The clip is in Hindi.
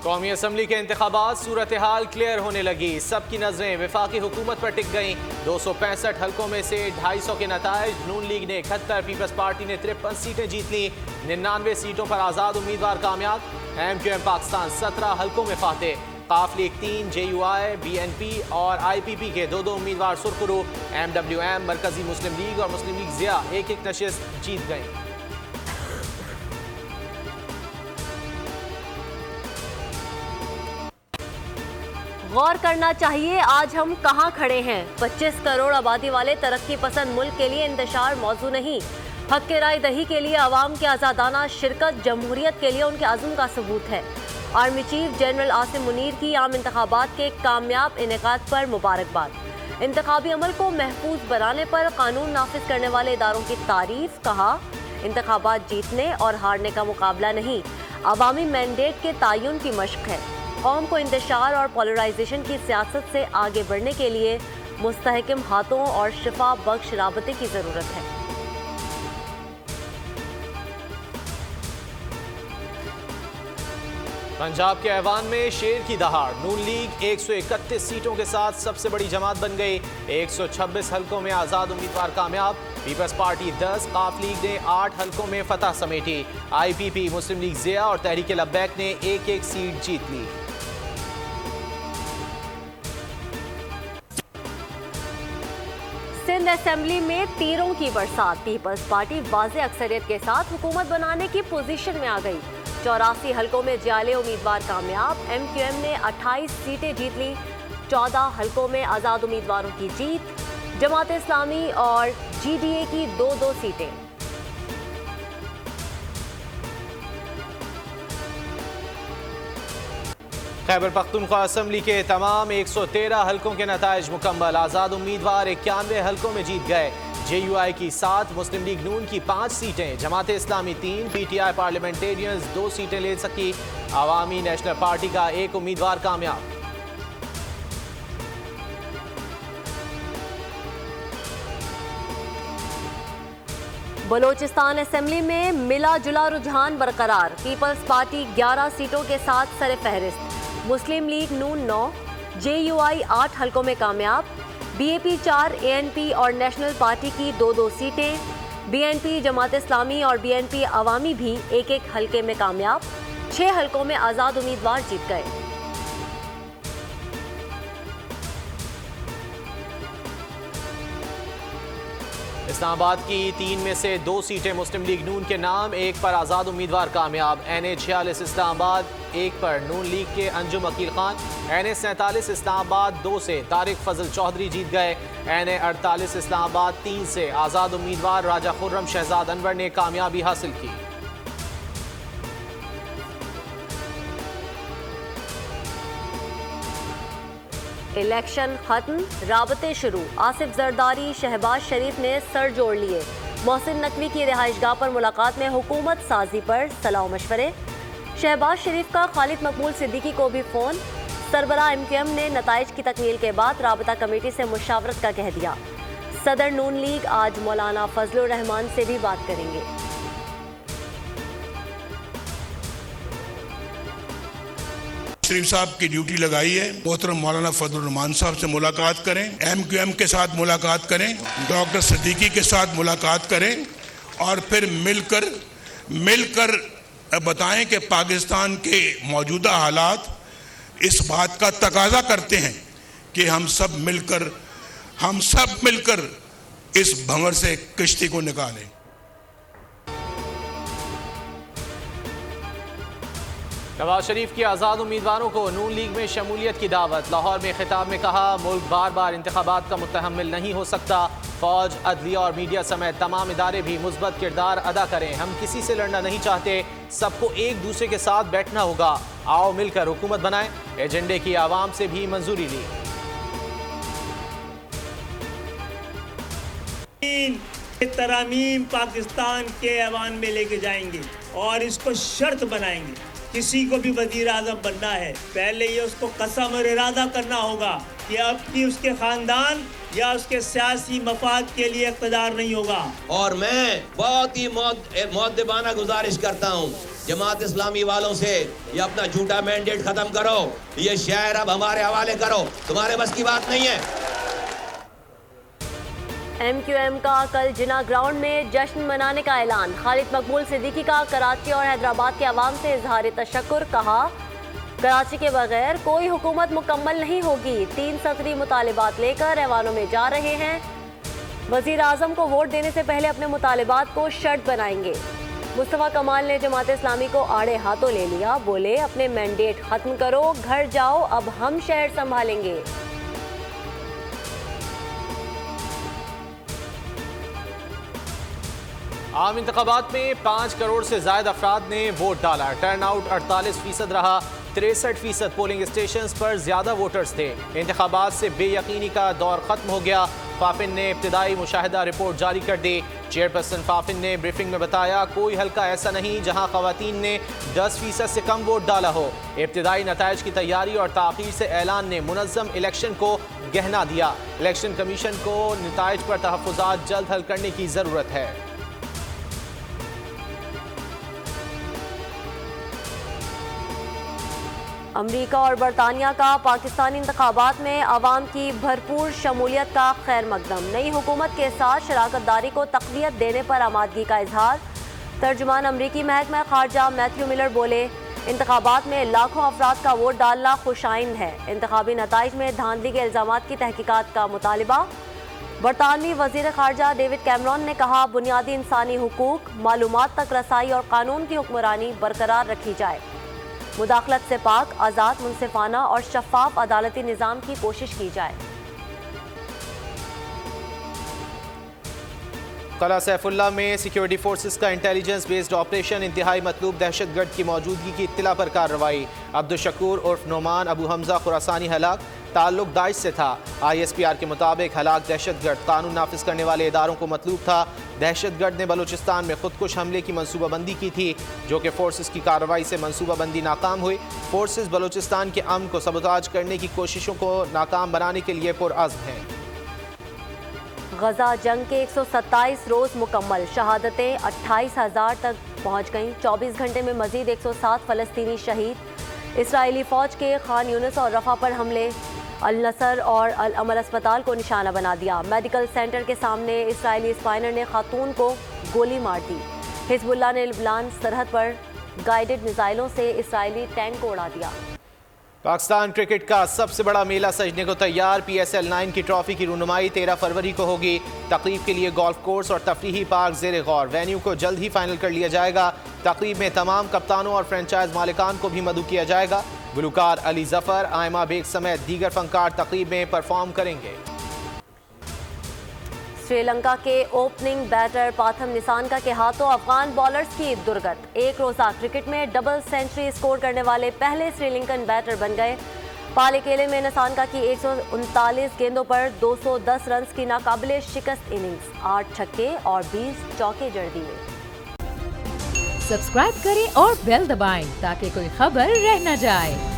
कौमी असम्बली के इंतखाबात सूरत हाल क्लियर होने लगी। सबकी नजरें वफाकी हुकूमत पर टिक गईं। 265 हल्कों में से 250 के नताइज। नून लीग ने 71, पीपल्स पार्टी ने 53 सीटें जीत ली। 99 सीटों पर आज़ाद उम्मीदवार कामयाब। MQM पाकिस्तान 17 हल्कों में फाते। काफ लीग 3, JUI, BNP और IPP के 2-2 उम्मीदवार सुरखरू। MWM, मरकजी मुस्लिम लीग और मुस्लिम लीग ज़िया 1-1 नशिस्त जीत गईं। गौर करना चाहिए आज हम कहां खड़े हैं। 25 करोड़ आबादी वाले तरक्की पसंद मुल्क के लिए इंतशार मौजू नहीं। हक के राय दही के लिए अवाम की आज़ादाना शिरकत जमहूरियत के लिए उनके अज़्म का सबूत है। Army chief general Asim Munir की आम इंतखाबात के कामयाब इनेकाद पर मुबारकबाद। इंतखाबी अमल को महफूज बनाने पर कानून नाफिज करने वाले इदारों की तारीफ। कहा, इंतखाबात जीतने और हारने का मुकाबला नहीं, अवामी मैंडेट के तयन की मशक है। कौम को इंतशार और पोलराइजेशन की सियासत से आगे बढ़ने के लिए मुस्तहकम हाथों और शिफा बख्श राबते की ज़रूरत है। पंजाब के ऐवान में शेर की दहाड़। नून लीग 131 सीटों के साथ सबसे बड़ी जमात बन गई। 126 हल्कों में आज़ाद उम्मीदवार कामयाब। पीपल्स पार्टी 10, काफ लीग ने 8 हल्कों में फतह समेटी। IPP, मुस्लिम लीग ज़िया और तहरीक लब्बैक ने 1-1 सीट जीत ली। सिंध असेंबली में तीरों की बरसात। पीपल्स पार्टी वाज़े अक्सरियत के साथ हुकूमत बनाने की पोजीशन में आ गई। 84 हल्कों में जियाले उम्मीदवार कामयाब। MQM ने 28 सीटें जीत ली। 14 हल्कों में आज़ाद उम्मीदवारों की जीत। जमात इस्लामी और GDA की 2-2 सीटें। खैबर पख्तूनख्वा असम्बली के तमाम 113 हल्कों के नताइज मुकम्मल। आज़ाद उम्मीदवार 91 हल्कों में जीत गए। JUI की 7, मुस्लिम लीग नून की 5 सीटें, जमात इस्लामी 3, PTI पार्लियामेंटेरियंस 2 सीटें ले सकी। अवामी नेशनल पार्टी का 1 उम्मीदवार कामयाब। बलोचिस्तान असेंबली में मिला जुला रुझान बरकरार। पीपल्स पार्टी 11 सीटों के साथ सरे फहरिस्त। मुस्लिम लीग नून 9, JUI 8 हल्कों में कामयाब। BAP 4, ANP और नेशनल पार्टी की 2-2 सीटें। BNP, जमात इस्लामी और BNP अवामी भी 1-1 हल्के में कामयाब। 6 हल्कों में आज़ाद उम्मीदवार जीत गए। इस्लामाबाद की 3 में से 2 सीटें मुस्लिम लीग नून के नाम, 1 पर आज़ाद उम्मीदवार कामयाब। NA46 इस्लामाबाद 1 पर नून लीग के अंजुम अकील खान। NA47 इस्लामाबाद 2 से तारिक फजल चौधरी जीत गए। NA48 इस्लामाबाद 3 से आज़ाद उम्मीदवार राजा खुर्रम शहजाद अनवर ने कामयाबी हासिल की। इलेक्शन खत्म, राबते शुरू। आसिफ जरदारी, शहबाज शरीफ ने सर जोड़ लिए। मोहसिन नकवी की रिहाइशगाह पर मुलाकात में हुकूमत साजी पर सलाह मशवरे। शहबाज शरीफ का खालिद मकबूल सिद्दीकी को भी फ़ोन। सरबराह MQM ने नताइज की तकमील के बाद राबता कमेटी से मुशावरत का कह दिया। सदर नून लीग आज मौलाना फजलुर रहमान से भी बात करेंगे। शरीफ साहब की ड्यूटी लगाई है, मोहतरम मौलाना फजलुर रहमान साहब से मुलाकात करें, MQM के साथ मुलाकात करें, डॉक्टर सिद्दीकी के साथ मुलाकात करें और फिर मिलकर बताएं कि पाकिस्तान के मौजूदा हालात इस बात का तकाजा करते हैं कि हम सब मिलकर इस भंवर से किश्ती को निकालें। नवाज शरीफ की आज़ाद उम्मीदवारों को नून लीग में शमूलियत की दावत। लाहौर में खिताब में कहा, मुल्क बार बार इंतखाबात का मुतहम्मिल नहीं हो सकता। फौज, अदलिया और मीडिया समेत तमाम इदारे भी मुस्बत किरदार अदा करें। हम किसी से लड़ना नहीं चाहते, सबको एक दूसरे के साथ बैठना होगा। आओ मिलकर हुकूमत बनाएं। एजेंडे की आवाम से भी मंजूरी ली। तरमीम पाकिस्तान के ऐवान में लेके जाएंगे और इसको शर्त बनाएंगे किसी को भी वजीर आजम बनना है, पहले ये उसको कसम और इरादा करना होगा कि अब की उसके खानदान या उसके सियासी मफाद के लिए इक़्तिदार नहीं होगा। और मैं बहुत ही मुअद्दिबाना गुजारिश करता हूँ जमात इस्लामी वालों से, ये अपना झूठा मैंडेट खत्म करो, ये शहर अब हमारे हवाले करो, तुम्हारे बस की बात नहीं है। MQM का कल जिना ग्राउंड में जश्न मनाने का ऐलान। खालिद मकबूल सिद्दीकी का कराची और हैदराबाद के अवाम से इजहार तशक्कुर। कहा, कराची के बगैर कोई हुकूमत मुकम्मल नहीं होगी। 3 सदरी मुतालिबात लेकर ऐवानों में जा रहे हैं। वजीर आजम को वोट देने से पहले अपने मुतालिबात को शर्त बनाएंगे। मुस्तफा कमाल ने जमात इस्लामी को आड़े हाथों ले लिया। बोले, अपने मैंडेट खत्म करो, घर जाओ, अब हम शहर संभालेंगे। आम इंतखाबात में 5 करोड़ से ज्यादा अफराद ने वोट डाला। टर्न आउट 48% रहा। 63% पोलिंग स्टेशन पर ज्यादा वोटर्स थे। इंतखाबात से बेयकीनी का दौर खत्म हो गया। फाफिन ने इब्तिदाई मुशाहिदा रिपोर्ट जारी कर दी। चेयरपर्सन फाफिन ने ब्रीफिंग में बताया, कोई हल्का ऐसा नहीं जहां खवातीन ने 10% से कम वोट डाला हो। इब्तिदाई नताइज की तैयारी और ताख़ीर से ऐलान ने मुनज़्ज़म इलेक्शन को गहना दिया। इलेक्शन कमीशन को नताइज पर तहफ़्फ़ुज़ात जल्द हल करने की ज़रूरत है। अमरीका और बरतानिया का पाकिस्तानी इंतखाबात में अवाम की भरपूर शमूलियत का खैर मकदम। नई हुकूमत के साथ शराकतदारी को तक़वियत देने पर आमादगी का इजहार। तर्जुमान अमरीकी महकमा खारजा मैथ्यू मिलर बोले, इंतखाबात में लाखों अफराद का वोट डालना खुशाइंद है। इंतखाबी नताइज में धांधली के इल्ज़ामात की तहकीकात का मुतालिबा। बरतानवी वज़ीर खारजा डेविड कैमरॉन ने कहा, बुनियादी इंसानी हुकूक, मालूमात तक रसाई और कानून की हुक्मरानी बरकरार रखी जाए। मुदाखलत से पाक, आज़ाद, मुनसिफाना और शफाफ अदालती निज़ाम की कोशिश की जाए। कला सैफुल्ला में सिक्योरिटी फोर्सेस का इंटेलिजेंस बेस्ड ऑपरेशन। इंतहाई मतलूब दहशतगर्द की मौजूदगी की इत्तला पर कार्रवाई। अब्दुल शकूर उर्फ नोमान अबू हमजा खुरासानी हलाक, ताल्लुक दाइश से था। ISPR के मुताबिक हलाक दहशतगर्द कानून नाफिज करने वाले इदारों को मतलूब था। दहशतगर्द ने बलूचिस्तान में खुदकुश हमले की मनसूबाबंदी की थी, जो कि फोर्सेस की कार्रवाई से मनसूबाबंदी नाकाम हुई। फोर्सेस बलूचिस्तान के अमन को सबोताज करने की कोशिशों को नाकाम बनाने के लिए पुरअज़्म हैं। गजा जंग के 127 रोज़ मुकम्मल। शहादतें 28,000 तक पहुँच गईं। 24 घंटे में मजीद 107 फ़लस्तीनी शहीद। इसराइली फ़ौज के खान यूनिस और रफ़ा पर हमले अल नसर और अल अमल अस्पताल को निशाना बना दिया। मेडिकल सेंटर के सामने इसराइली स्पाइनर ने खातून को गोली मार दी। हिजबुल्लाह ने लिबान सरहद पर गाइडेड मिसाइलों से इसराइली टैंक को उड़ा दिया। पाकिस्तान क्रिकेट का सबसे बड़ा मेला सजने को तैयार। PSL 9 की ट्रॉफी की रुनुमाई 13 फरवरी को होगी। तकरीब के लिए गोल्फ कोर्स और तफरीही पार्क ज़ेर गौर। वेन्यू को जल्द ही फाइनल कर लिया जाएगा। तकरीब में तमाम कप्तानों और फ्रेंचाइज मालिकान को भी मदऊ किया जाएगा। गुलकार अली जफर, आयमा बेग समेत दीगर फनकार तकरीब में परफॉर्म करेंगे। श्रीलंका के ओपनिंग बैटर पाथम निसानका के हाथों अफगान बॉलर्स की दुर्गत। एक रोज़ा क्रिकेट में डबल सेंचुरी स्कोर करने वाले पहले श्रीलंकन बैटर बन गए। पाले केले में निसानका की 139 गेंदों पर 210 रन की नाकाबिले शिकस्त इनिंग्स। 8 छक्के और 20 चौके जड़ दिए। सब्सक्राइब करें और बेल दबाएं ताकि कोई खबर रह न जाए।